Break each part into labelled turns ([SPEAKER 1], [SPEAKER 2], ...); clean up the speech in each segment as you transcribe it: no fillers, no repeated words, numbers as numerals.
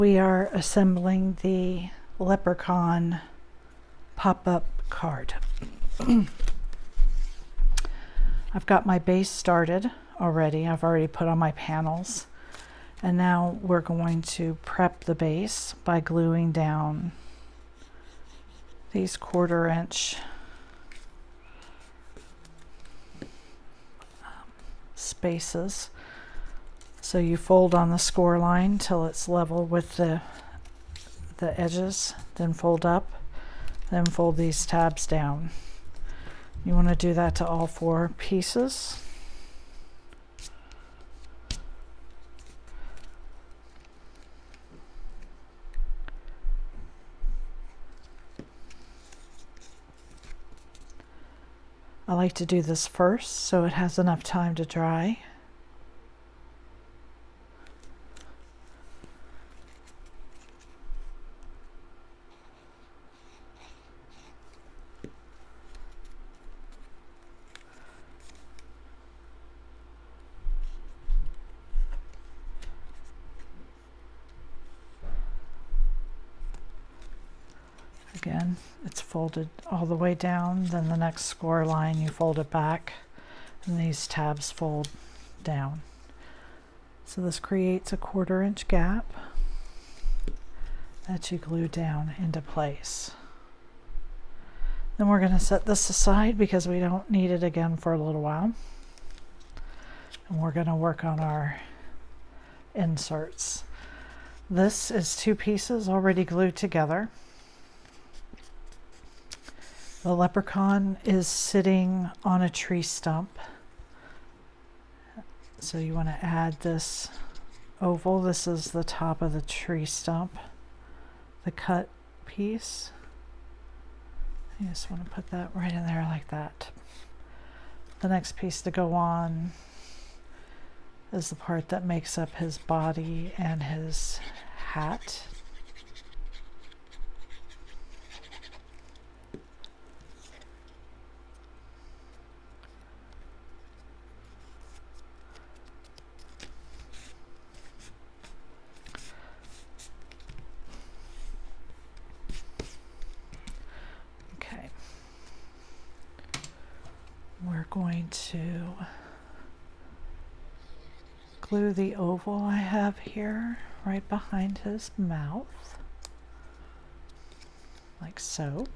[SPEAKER 1] We are assembling the Leprechaun pop-up card. I've got my base started already. I've already put on my panels. And now we're going to prep the base by gluing down these 1/4 inch spaces. So you fold on the score line till it's level with the edges, then fold up, then fold these tabs down. You want to do that to all 4 pieces. I like to do this first so it has enough time to dry. Again, it's folded all the way down, then the next score line you fold it back, and these tabs fold down. So this creates a 1/4 inch gap that you glue down into place. Then we're going to set this aside because we don't need it again for a little while. And we're going to work on our inserts. This is 2 pieces already glued together. The Leprechaun is sitting on a tree stump. So you want to add this oval. This is the top of the tree stump, the cut piece. You just want to put that right in there like that. The next piece to go on is the part that makes up his body and his hat. We're going to glue the oval I have here right behind his mouth, like so.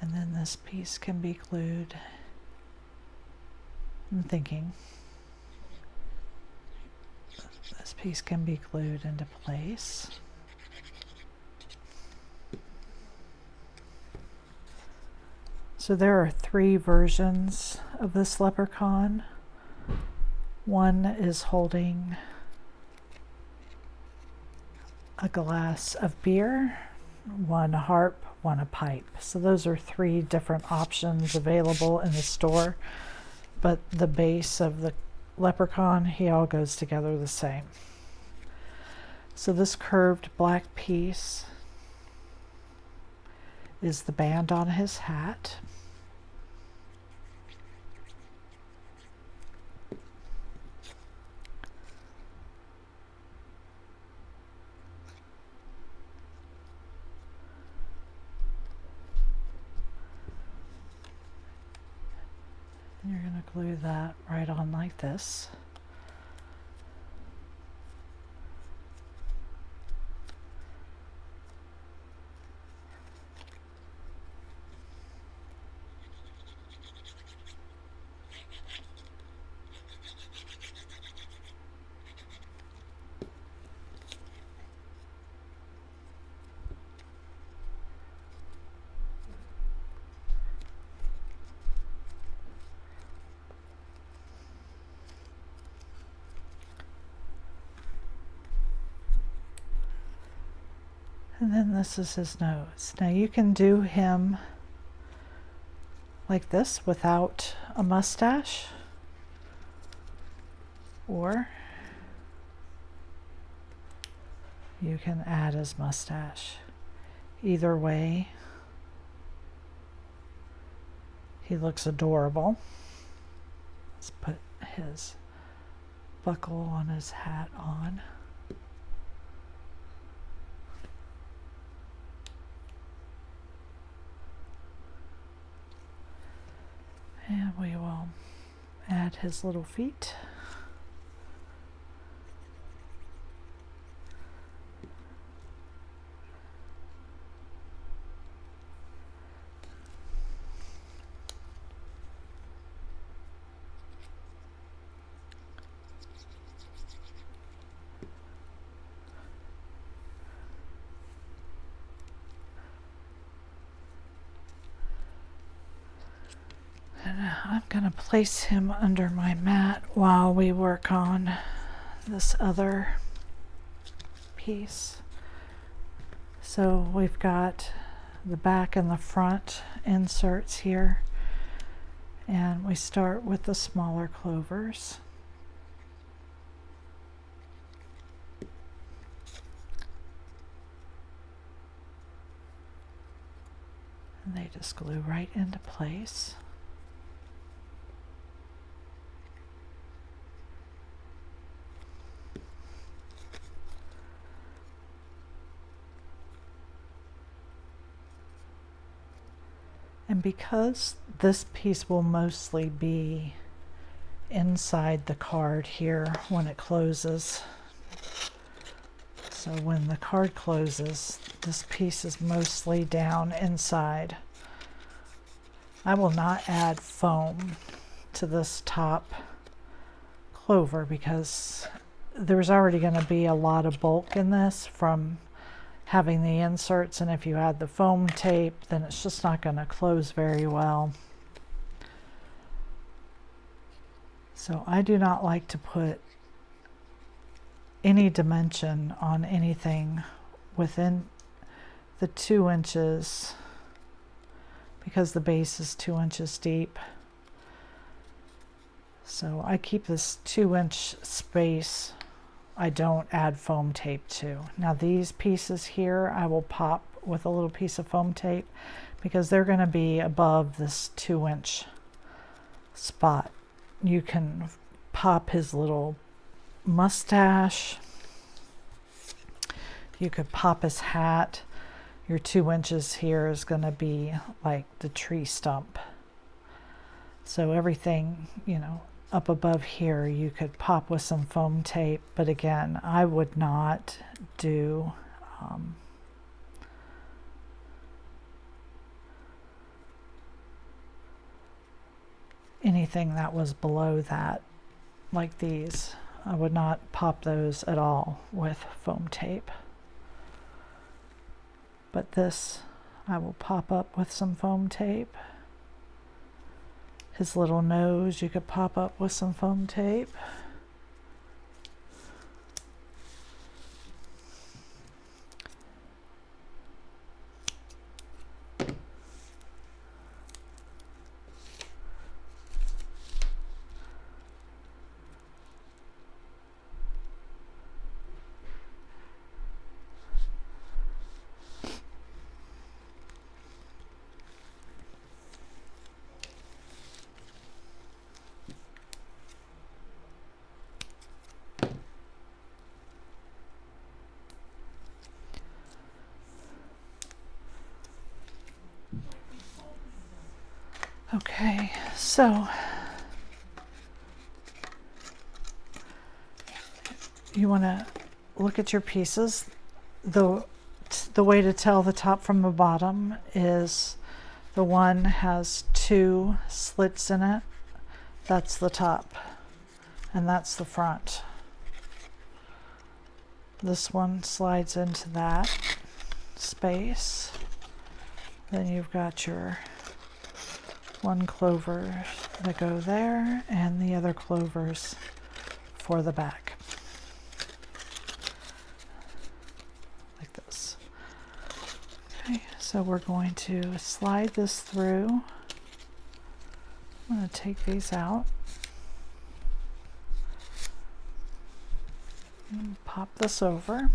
[SPEAKER 1] And then this piece can be glued, I'm thinking, this piece can be glued into place. So there are 3 versions of this Leprechaun. One is holding a glass of beer, one a harp, one a pipe. So those are 3 different options available in the store. But the base of the Leprechaun, he all goes together the same. So this curved black piece is the band on his hat. And you're going to glue that right on like this. And then this is his nose. Now you can do him like this without a mustache, or you can add his mustache. Either way, he looks adorable. Let's put his buckle on his hat on. And we will add his little feet. I'm going to place him under my mat while we work on this other piece. So we've got the back and the front inserts here, and we start with the smaller clovers. And they just glue right into place. And because this piece will mostly be inside the card here when it closes, so when the card closes, this piece is mostly down inside. I will not add foam to this top clover because there's already going to be a lot of bulk in this from having the inserts, and if you add the foam tape, then it's just not going to close very well. So I do not like to put any dimension on anything within the 2 inches because the base is 2 inches deep. So I keep this 2-inch space. I don't add foam tape to. Now these pieces here I will pop with a little piece of foam tape because they're going to be above this 2-inch spot. You can pop his little mustache. You could pop his hat. Your 2 inches here is going to be like the tree stump. So everything, you know, up above here you could pop with some foam tape, but again, I would not do anything that was below that, like these. I would not pop those at all with foam tape. But this I will pop up with some foam tape. His little nose you could pop up with some foam tape. Okay, so you want to look at your pieces. The way to tell the top from the bottom is the one has 2 slits in it. That's the top, and that's the front. This one slides into that space. Then you've got your 1 clover that go there and the other clovers for the back, like this. Okay, so we're going to slide this through. I'm going to take these out and pop this over.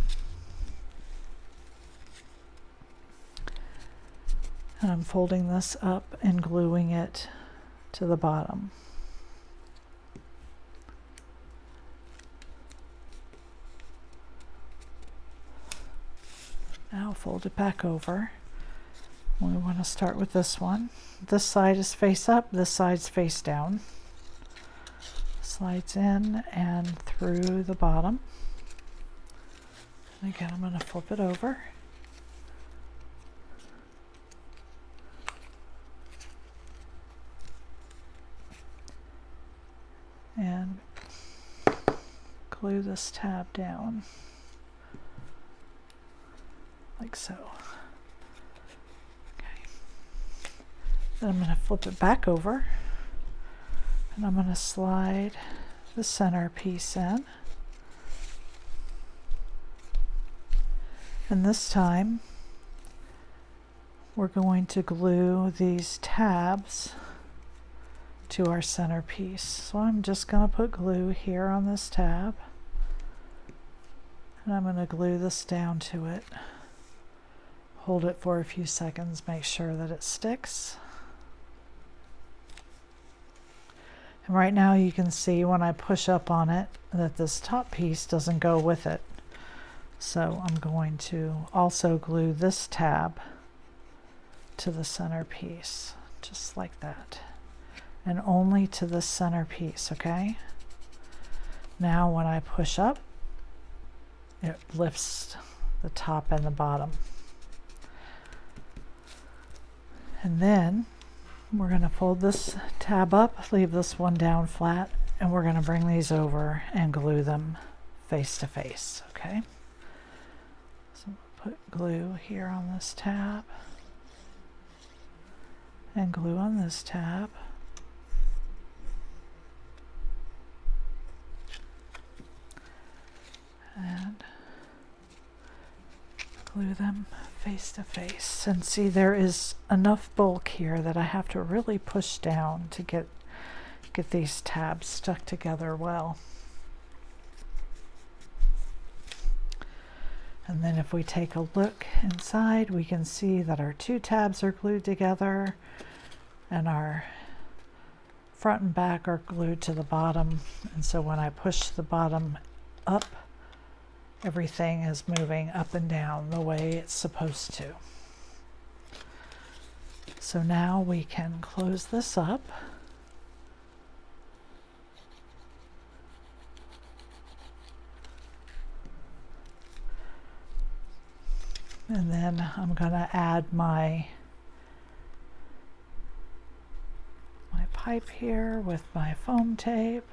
[SPEAKER 1] And I'm folding this up and gluing it to the bottom. Now fold it back over. We want to start with this one. This side is face up, this side's face down. Slides in and through the bottom. And again, I'm going to flip it over. And glue this tab down like so. Okay. Then I'm going to flip it back over and I'm going to slide the center piece in. And this time we're going to glue these tabs to our center piece. So I'm just going to put glue here on this tab and I'm going to glue this down to it. Hold it for a few seconds, make sure that it sticks. And right now you can see when I push up on it that this top piece doesn't go with it. So I'm going to also glue this tab to the center piece, just like that. And only to the center piece, okay? Now when I push up, it lifts the top and the bottom. And then we're going to fold this tab up, leave this one down flat, and we're going to bring these over and glue them face to face, okay? So put glue here on this tab and glue on this tab. And glue them face to face. And see, there is enough bulk here that I have to really push down to get these tabs stuck together well. And then if we take a look inside, we can see that our two tabs are glued together and our front and back are glued to the bottom. And so when I push the bottom up, everything is moving up and down the way it's supposed to. So now we can close this up. And then I'm going to add my pipe here with my foam tape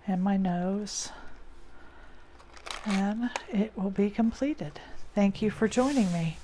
[SPEAKER 1] and my nose. And it will be completed. Thank you for joining me.